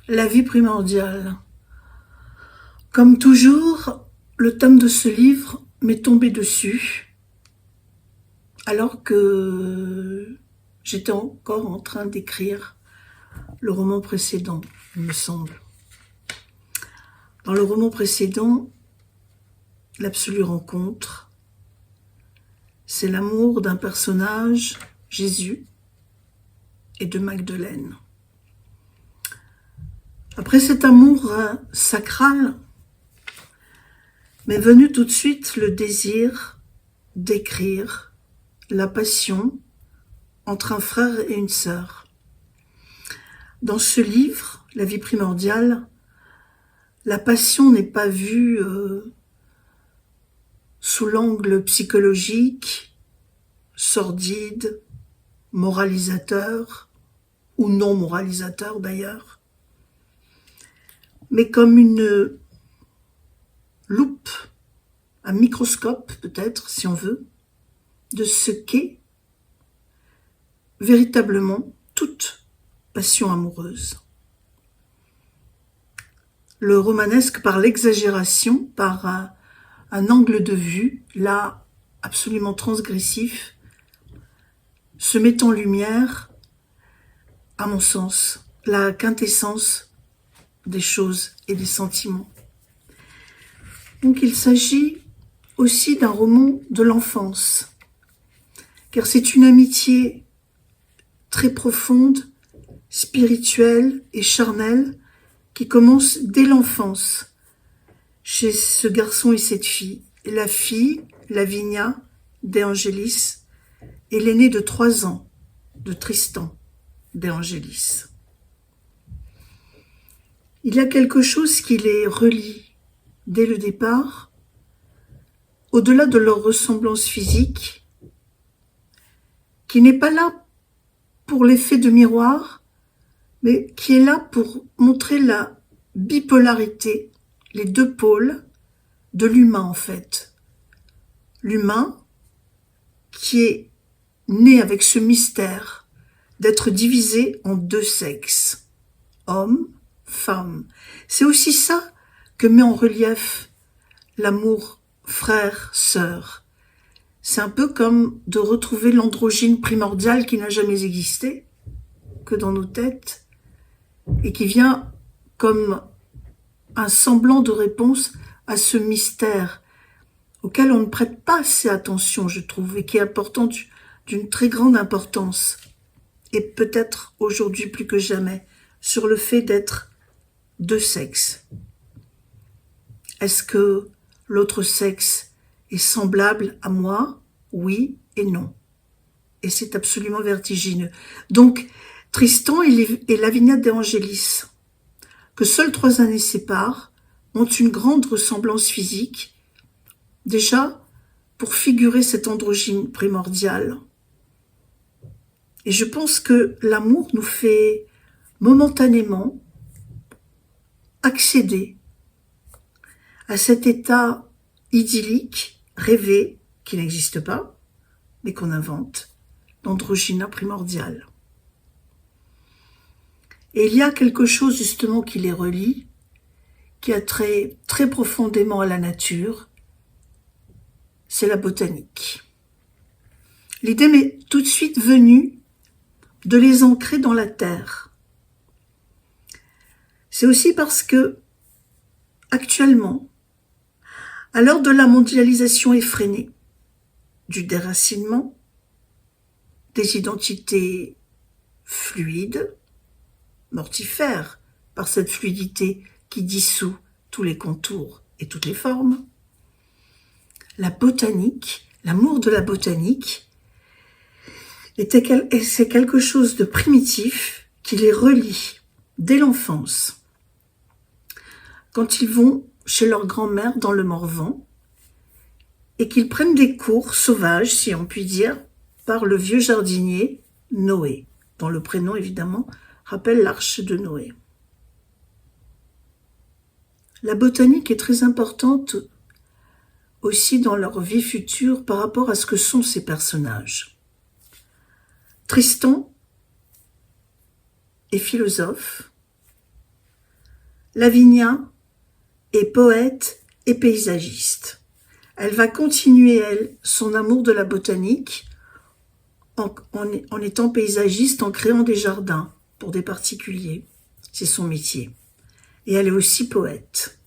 La vie primordiale. Comme toujours, le tome de ce livre m'est tombé dessus, alors que j'étais encore en train d'écrire le roman précédent, il me semble. Dans le roman précédent, l'absolue rencontre, c'est l'amour d'un personnage, Jésus, et de Magdeleine. Après cet amour sacral, m'est venu tout de suite le désir d'écrire la passion entre un frère et une sœur. Dans ce livre, La vie primordiale, la passion n'est pas vue sous l'angle psychologique, sordide, moralisateur, ou non moralisateur d'ailleurs, mais comme une loupe, un microscope peut-être, si on veut, de ce qu'est véritablement toute passion amoureuse. Le romanesque, par l'exagération, par un angle de vue, là, absolument transgressif, se met en lumière, à mon sens, la quintessence des choses et des sentiments. Donc il s'agit aussi d'un roman de l'enfance, car c'est une amitié très profonde, spirituelle et charnelle qui commence dès l'enfance chez ce garçon et cette fille. Et la fille, Lavinia De Angelis, est l'aînée de 3 ans de Tristan De Angelis. Il y a quelque chose qui les relie dès le départ, au-delà de leur ressemblance physique, qui n'est pas là pour l'effet de miroir, mais qui est là pour montrer la bipolarité, les deux pôles de l'humain en fait. L'humain qui est né avec ce mystère d'être divisé en 2 sexes, homme, femme. C'est aussi ça que met en relief l'amour frère-sœur. C'est un peu comme de retrouver l'androgyne primordial qui n'a jamais existé que dans nos têtes et qui vient comme un semblant de réponse à ce mystère auquel on ne prête pas assez attention, je trouve, et qui est important d'une très grande importance, et peut-être aujourd'hui plus que jamais, sur le fait d'être 2 sexes. Est-ce que l'autre sexe est semblable à moi? Oui et non. Et c'est absolument vertigineux. Donc, Tristan et Lavinia De Angelis, que seules 3 années séparent, ont une grande ressemblance physique, déjà pour figurer cet androgyne primordial. Et je pense que l'amour nous fait momentanément accéder à cet état idyllique, rêvé, qui n'existe pas, mais qu'on invente, d'androgyne primordial. Et il y a quelque chose justement qui les relie, qui a trait très profondément à la nature, c'est la botanique. L'idée m'est tout de suite venue de les ancrer dans la terre. C'est aussi parce que, actuellement, à l'heure de la mondialisation effrénée, du déracinement, des identités fluides, mortifères par cette fluidité qui dissout tous les contours et toutes les formes, la botanique, l'amour de la botanique, c'est quelque chose de primitif qui les relie dès l'enfance. Quand ils vont chez leur grand-mère dans le Morvan et qu'ils prennent des cours sauvages, si on peut dire, par le vieux jardinier Noé, dont le prénom évidemment rappelle l'arche de Noé. La botanique est très importante aussi dans leur vie future par rapport à ce que sont ces personnages. Tristan est philosophe, Lavinia est poète et paysagiste. Elle va continuer, elle, son amour de la botanique en étant paysagiste, en créant des jardins pour des particuliers. C'est son métier. Et elle est aussi poète.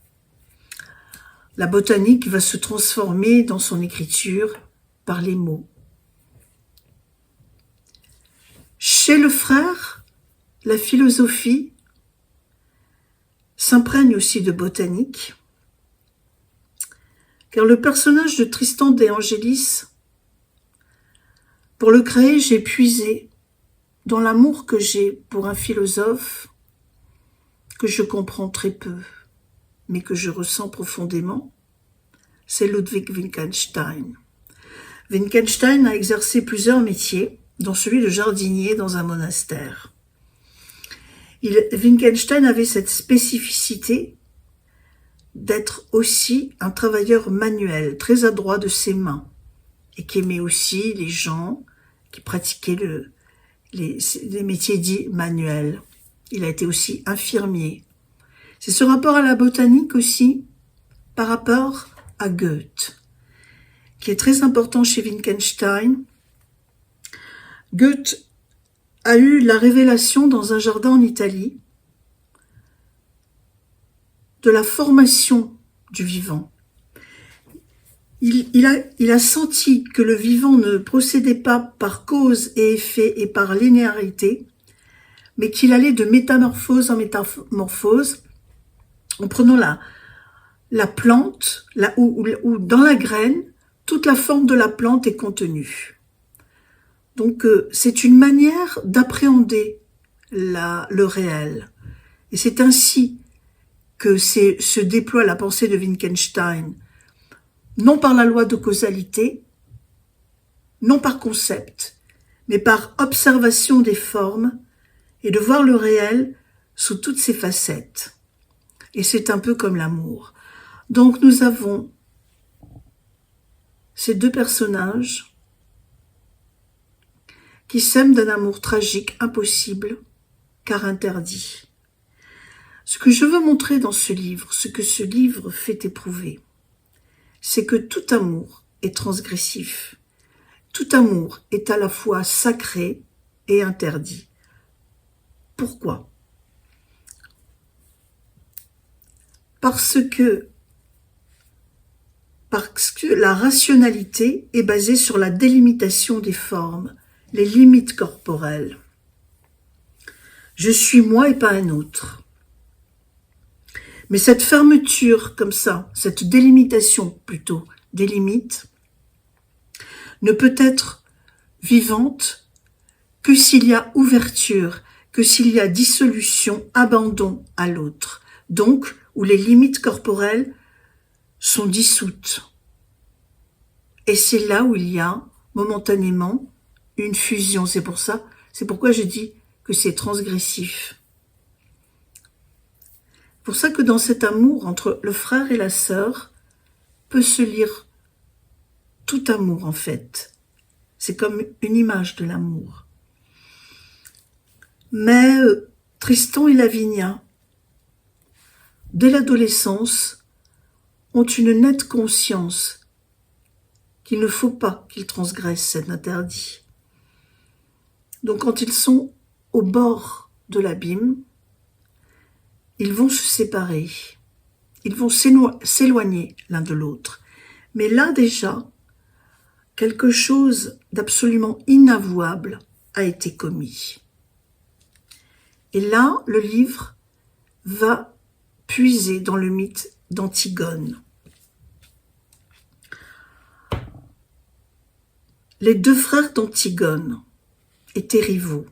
La botanique va se transformer dans son écriture par les mots. Chez le frère, la philosophie s'imprègne aussi de botanique, car le personnage de Tristan de Angelis, pour le créer, j'ai puisé dans l'amour que j'ai pour un philosophe que je comprends très peu, mais que je ressens profondément, c'est Ludwig Wittgenstein. Wittgenstein a exercé plusieurs métiers, dont celui de jardinier dans un monastère. Wittgenstein avait cette spécificité d'être aussi un travailleur manuel, très adroit de ses mains, et qui aimait aussi les gens qui pratiquaient les métiers dits manuels. Il a été aussi infirmier. C'est ce rapport à la botanique aussi, par rapport à Goethe, qui est très important chez Wittgenstein. Goethe a eu la révélation dans un jardin en Italie de la formation du vivant. Il a senti que le vivant ne procédait pas par cause et effet et par linéarité, mais qu'il allait de métamorphose en métamorphose, en prenant la plante, où dans la graine, toute la forme de la plante est contenue. Donc c'est une manière d'appréhender le réel. Et c'est ainsi que se déploie la pensée de Wittgenstein, non par la loi de causalité, non par concept, mais par observation des formes et de voir le réel sous toutes ses facettes. Et c'est un peu comme l'amour. Donc nous avons ces deux personnages qui s'aiment d'un amour tragique, impossible, car interdit. Ce que je veux montrer dans ce livre, ce que ce livre fait éprouver, c'est que tout amour est transgressif. Tout amour est à la fois sacré et interdit. Pourquoi ? Parce que la rationalité est basée sur la délimitation des formes, les limites corporelles. Je suis moi et pas un autre. Mais cette fermeture comme ça, cette délimitation plutôt des limites, ne peut être vivante que s'il y a ouverture, que s'il y a dissolution, abandon à l'autre. Donc, où les limites corporelles sont dissoutes. Et c'est là où il y a momentanément une fusion. C'est pourquoi je dis que c'est transgressif. C'est pour ça que dans cet amour entre le frère et la sœur peut se lire tout amour en fait. C'est comme une image de l'amour. Mais Tristan et Lavinia, dès l'adolescence, ont une nette conscience qu'il ne faut pas qu'ils transgressent cet interdit. Donc quand ils sont au bord de l'abîme, ils vont se séparer, ils vont s'éloigner l'un de l'autre. Mais là déjà, quelque chose d'absolument inavouable a été commis. Et là, le livre va puiser dans le mythe d'Antigone. Les deux frères d'Antigone étaient rivaux.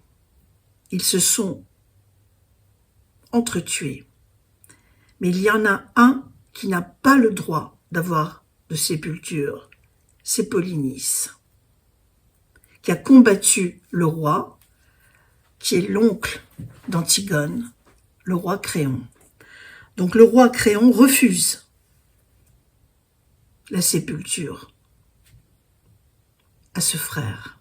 Ils se sont entretués. Mais il y en a un qui n'a pas le droit d'avoir de sépulture. C'est Polynice, qui a combattu le roi, qui est l'oncle d'Antigone, le roi Créon. Donc le roi Créon refuse la sépulture à ce frère.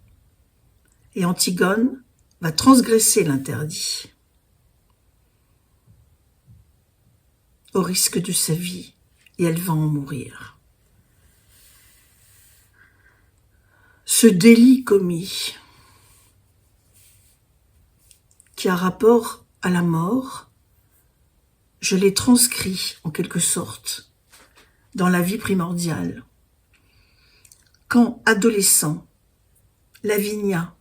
Et Antigone va transgresser l'interdit. au risque de sa vie, et elle va en mourir. Ce délit commis, qui a rapport à la mort, je l'ai transcrit en quelque sorte dans la vie primordiale. Quand adolescent, Lavinia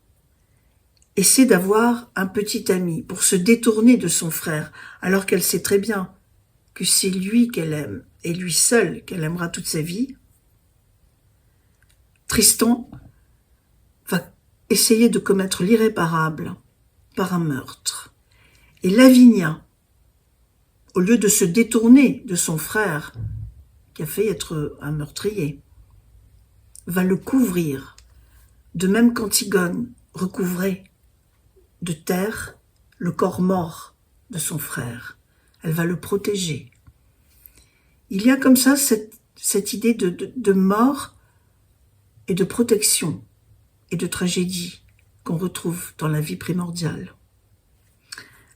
essaie d'avoir un petit ami pour se détourner de son frère, alors qu'elle sait très bien que c'est lui qu'elle aime, et lui seul qu'elle aimera toute sa vie, Tristan va essayer de commettre l'irréparable par un meurtre. Et Lavinia, au lieu de se détourner de son frère, qui a fait être un meurtrier, va le couvrir, de même qu'Antigone recouvrait de terre le corps mort de son frère. Elle va le protéger. Il y a comme ça cette idée de mort et de protection et de tragédie qu'on retrouve dans la vie primordiale.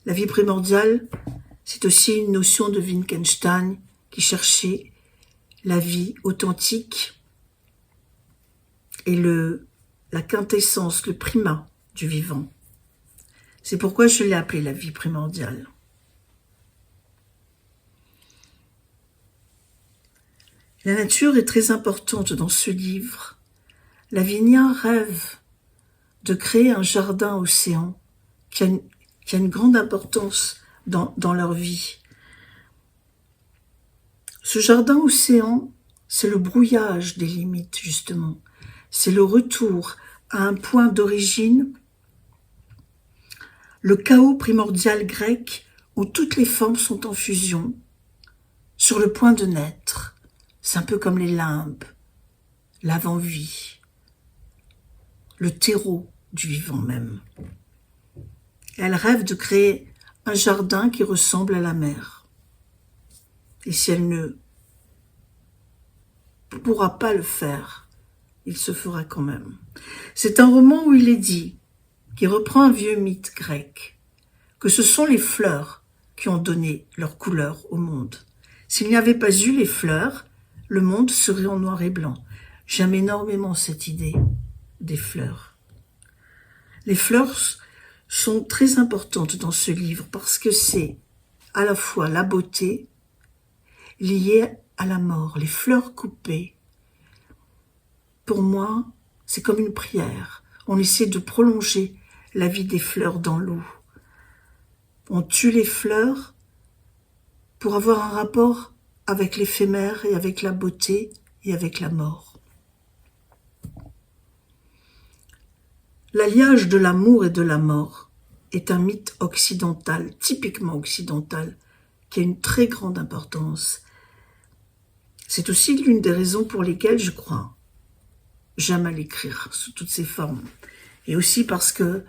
La vie primordiale, c'est aussi une notion de Wittgenstein qui cherchait la vie authentique et la quintessence, le primat du vivant. C'est pourquoi je l'ai appelée la vie primordiale. La nature est très importante dans ce livre. Lavinia rêve de créer un jardin-océan qui a une grande importance dans leur vie. Ce jardin-océan, c'est le brouillage des limites, justement. C'est le retour à un point d'origine, le chaos primordial grec où toutes les formes sont en fusion, sur le point de naître. C'est un peu comme les limbes, l'avant-vie, le terreau du vivant même. Elle rêve de créer un jardin qui ressemble à la mer. Et si elle ne pourra pas le faire, il se fera quand même. C'est un roman où il est dit, qui reprend un vieux mythe grec, que ce sont les fleurs qui ont donné leur couleur au monde. S'il n'y avait pas eu les fleurs, le monde serait en noir et blanc. J'aime énormément cette idée des fleurs. Les fleurs sont très importantes dans ce livre parce que c'est à la fois la beauté liée à la mort, les fleurs coupées. Pour moi, c'est comme une prière. On essaie de prolonger la vie des fleurs dans l'eau. On tue les fleurs pour avoir un rapport avec l'éphémère et avec la beauté et avec la mort. L'alliage de l'amour et de la mort est un mythe occidental, typiquement occidental, qui a une très grande importance. C'est aussi l'une des raisons pour lesquelles je crois j'aime à l'écrire sous toutes ses formes. Et aussi parce que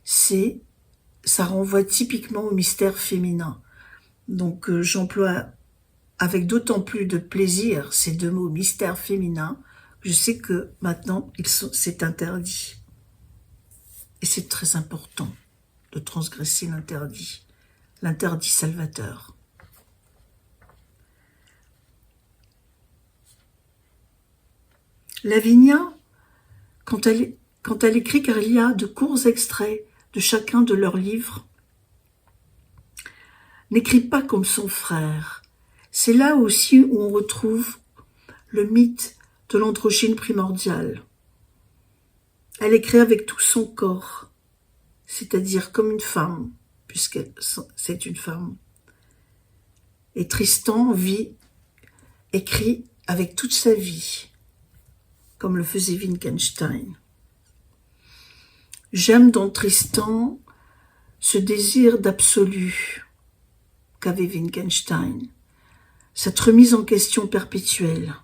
ça renvoie typiquement au mystère féminin. Donc j'emploie avec d'autant plus de plaisir ces deux mots, mystère féminin. Je sais que maintenant c'est interdit. Et c'est très important de transgresser l'interdit salvateur. Lavinia, quand elle écrit, car il y a de courts extraits de chacun de leurs livres, n'écrit pas comme son frère. C'est là aussi où on retrouve le mythe de l'androgyne primordial. Elle écrit avec tout son corps, c'est-à-dire comme une femme, puisque c'est une femme. Et Tristan écrit avec toute sa vie, comme le faisait Wittgenstein. J'aime dans Tristan ce désir d'absolu qu'avait Wittgenstein, cette remise en question perpétuelle,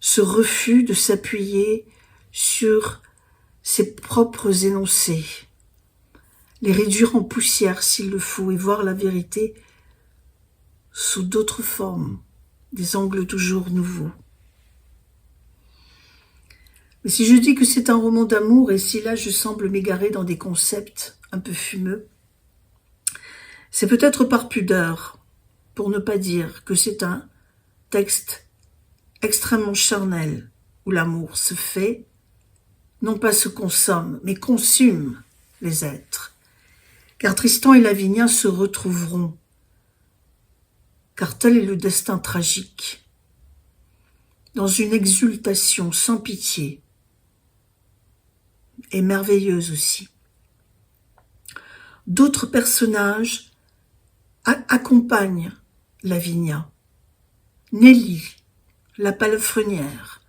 ce refus de s'appuyer sur ses propres énoncés, les réduire en poussière s'il le faut et voir la vérité sous d'autres formes, des angles toujours nouveaux. Mais si je dis que c'est un roman d'amour, et si là je semble m'égarer dans des concepts un peu fumeux, c'est peut-être par pudeur, pour ne pas dire que c'est un texte extrêmement charnel, où l'amour se fait, non pas se consomme, mais consume les êtres. Car Tristan et Lavinia se retrouveront, car tel est le destin tragique, dans une exultation sans pitié, et merveilleuse aussi. D'autres personnages accompagnent Lavinia. Nelly, la palefrenière,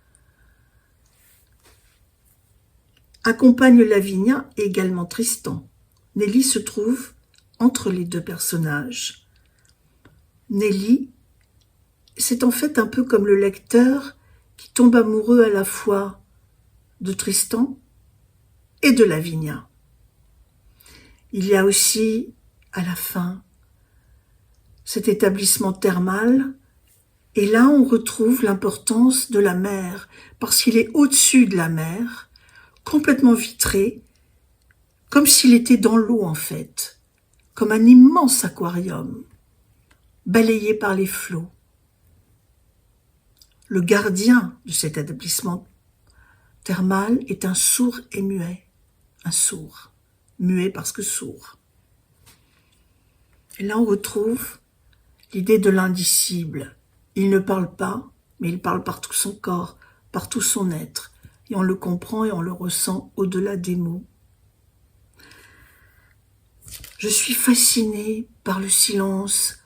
accompagne Lavinia et également Tristan. Nelly se trouve entre les deux personnages. Nelly, c'est en fait un peu comme le lecteur qui tombe amoureux à la fois de Tristan et de Lavinia. Il y a aussi, à la fin, cet établissement thermal, et là on retrouve l'importance de la mer, parce qu'il est au-dessus de la mer, complètement vitré, comme s'il était dans l'eau en fait, comme un immense aquarium, balayé par les flots. Le gardien de cet établissement thermal est un sourd et muet, un sourd, muet parce que sourd. Et là on retrouve l'idée de l'indicible. Il ne parle pas, mais il parle par tout son corps, par tout son être, et on le comprend et on le ressent au-delà des mots. Je suis fascinée par le silence.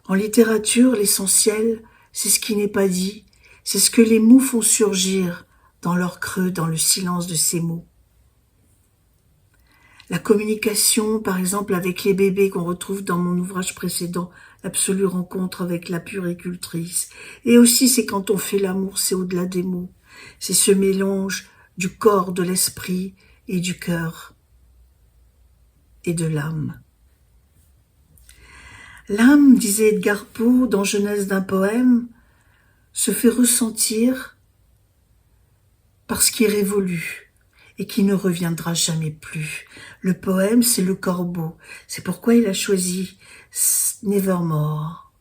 En littérature, l'essentiel, c'est ce qui n'est pas dit, c'est ce que les mots font surgir dans leur creux, dans le silence de ces mots. La communication, par exemple, avec les bébés qu'on retrouve dans mon ouvrage précédent, l'absolue rencontre avec la puéricultrice. Et aussi, c'est quand on fait l'amour, c'est au-delà des mots. C'est ce mélange du corps, de l'esprit et du cœur et de l'âme. L'âme, disait Edgar Poe dans Genèse d'un poème, se fait ressentir par ce qui est révolu et qui ne reviendra jamais plus. Le poème, c'est le corbeau. C'est pourquoi il a choisi Nevermore,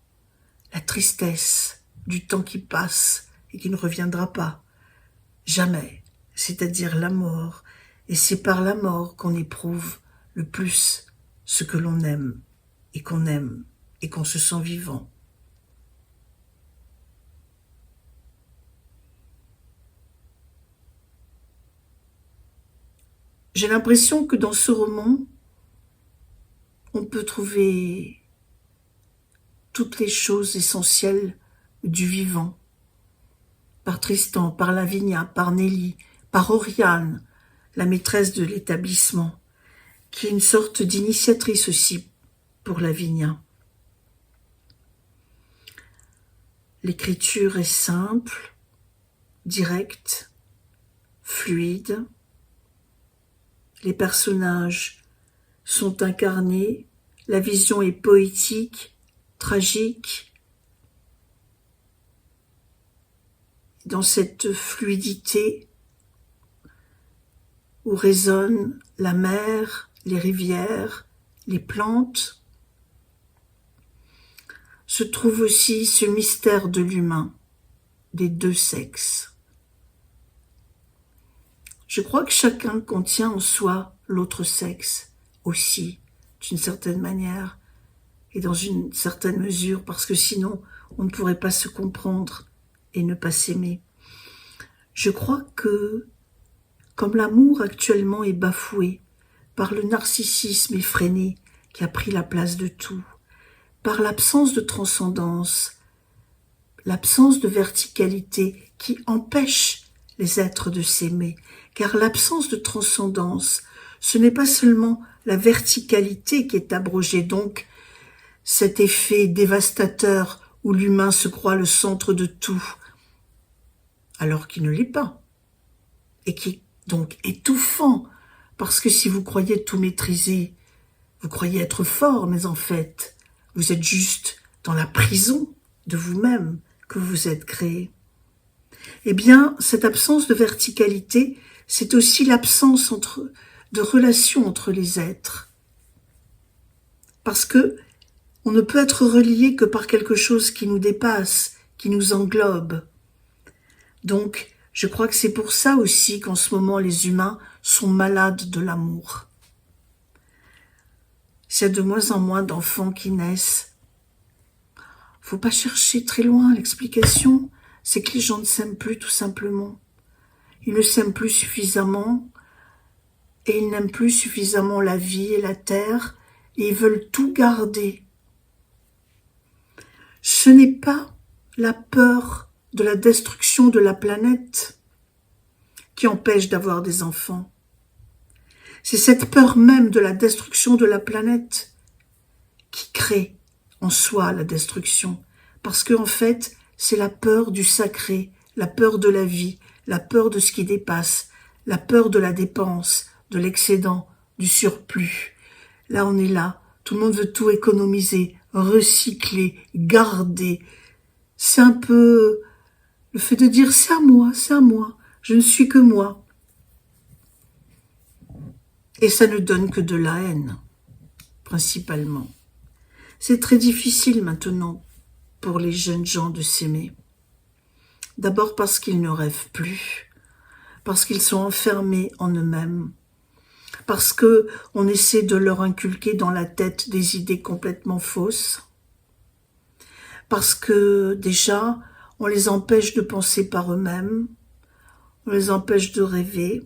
la tristesse du temps qui passe et qui ne reviendra pas. Jamais, c'est-à-dire la mort. Et c'est par la mort qu'on éprouve le plus ce que l'on aime et qu'on se sent vivant. J'ai l'impression que dans ce roman, on peut trouver toutes les choses essentielles du vivant. Par Tristan, par Lavinia, par Nelly, par Oriane, la maîtresse de l'établissement, qui est une sorte d'initiatrice aussi pour Lavinia. L'écriture est simple, directe, fluide. Les personnages sont incarnés, la vision est poétique, tragique. Dans cette fluidité où résonnent la mer, les rivières, les plantes, se trouve aussi ce mystère de l'humain, des deux sexes. Je crois que chacun contient en soi l'autre sexe aussi, d'une certaine manière et dans une certaine mesure, parce que sinon on ne pourrait pas se comprendre et ne pas s'aimer. Je crois que, comme l'amour actuellement est bafoué par le narcissisme effréné qui a pris la place de tout, par l'absence de transcendance, l'absence de verticalité qui empêche les êtres de s'aimer, car l'absence de transcendance, ce n'est pas seulement la verticalité qui est abrogée, donc cet effet dévastateur où l'humain se croit le centre de tout, alors qu'il ne l'est pas, et qui est donc étouffant, parce que si vous croyez tout maîtriser, vous croyez être fort, mais en fait, vous êtes juste dans la prison de vous-même que vous êtes créé. Eh bien, cette absence de verticalité, c'est aussi l'absence de relation entre les êtres. Parce que On ne peut être relié que par quelque chose qui nous dépasse, qui nous englobe. Donc, je crois que c'est pour ça aussi qu'en ce moment, les humains sont malades de l'amour. S'il y a de moins en moins d'enfants qui naissent, faut pas chercher très loin l'explication, c'est que les gens ne s'aiment plus tout simplement. Ils ne s'aiment plus suffisamment et ils n'aiment plus suffisamment la vie et la terre et ils veulent tout garder. Ce n'est pas la peur de la destruction de la planète qui empêche d'avoir des enfants. C'est cette peur même de la destruction de la planète qui crée en soi la destruction. Parce qu'en fait, c'est la peur du sacré, la peur de la vie, la peur de ce qui dépasse, la peur de la dépense, de l'excédent, du surplus. Là, on est là. Tout le monde veut tout économiser, recycler, garder. C'est un peu le fait de dire c'est à moi, je ne suis que moi. Et ça ne donne que de la haine, principalement. C'est très difficile maintenant pour les jeunes gens de s'aimer. D'abord parce qu'ils ne rêvent plus, parce qu'ils sont enfermés en eux-mêmes, parce que on essaie de leur inculquer dans la tête des idées complètement fausses, parce que déjà, on les empêche de penser par eux-mêmes, on les empêche de rêver,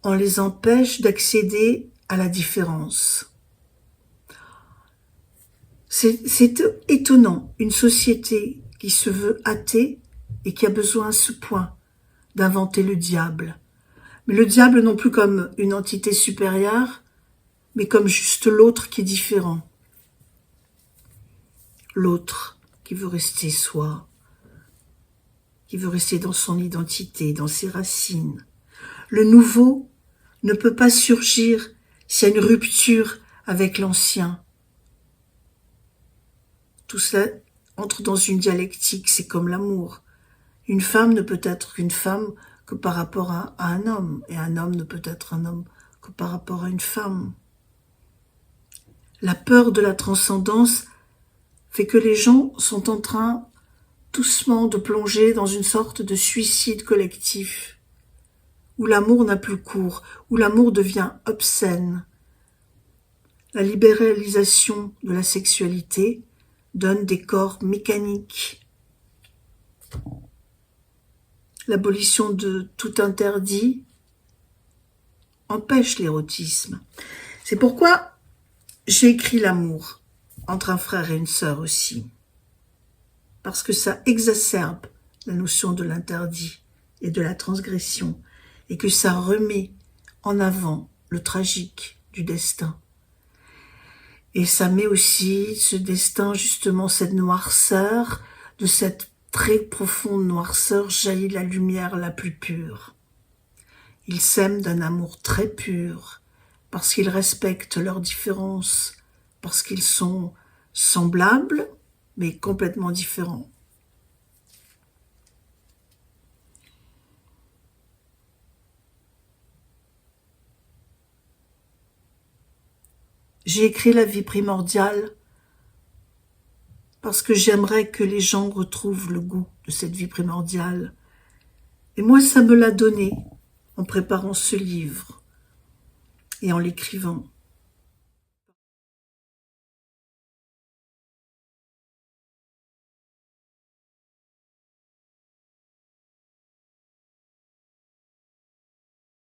on les empêche d'accéder à la différence. C'est étonnant, une société qui se veut athée et qui a besoin à ce point d'inventer le diable. Mais le diable non plus comme une entité supérieure, mais comme juste l'autre qui est différent. L'autre qui veut rester soi, qui veut rester dans son identité, dans ses racines. Le nouveau ne peut pas surgir s'il y a une rupture avec l'ancien. Tout cela entre dans une dialectique, c'est comme l'amour. Une femme ne peut être qu'une femme que par rapport à un homme, et un homme ne peut être un homme que par rapport à une femme. La peur de la transcendance fait que les gens sont en train doucement de plonger dans une sorte de suicide collectif, où l'amour n'a plus cours, où l'amour devient obscène. La libéralisation de la sexualité donne des corps mécaniques. L'abolition de tout interdit empêche l'érotisme. C'est pourquoi j'ai écrit l'amour entre un frère et une sœur aussi. Parce que ça exacerbe la notion de l'interdit et de la transgression, et que ça remet en avant le tragique du destin. Et ça met aussi ce destin, justement, cette noirceur, de cette très profonde noirceur jaillit la lumière la plus pure. Ils s'aiment d'un amour très pur, parce qu'ils respectent leurs différences, parce qu'ils sont semblables, mais complètement différents. J'ai écrit la vie primordiale parce que j'aimerais que les gens retrouvent le goût de cette vie primordiale. Et moi, ça me l'a donné en préparant ce livre et en l'écrivant.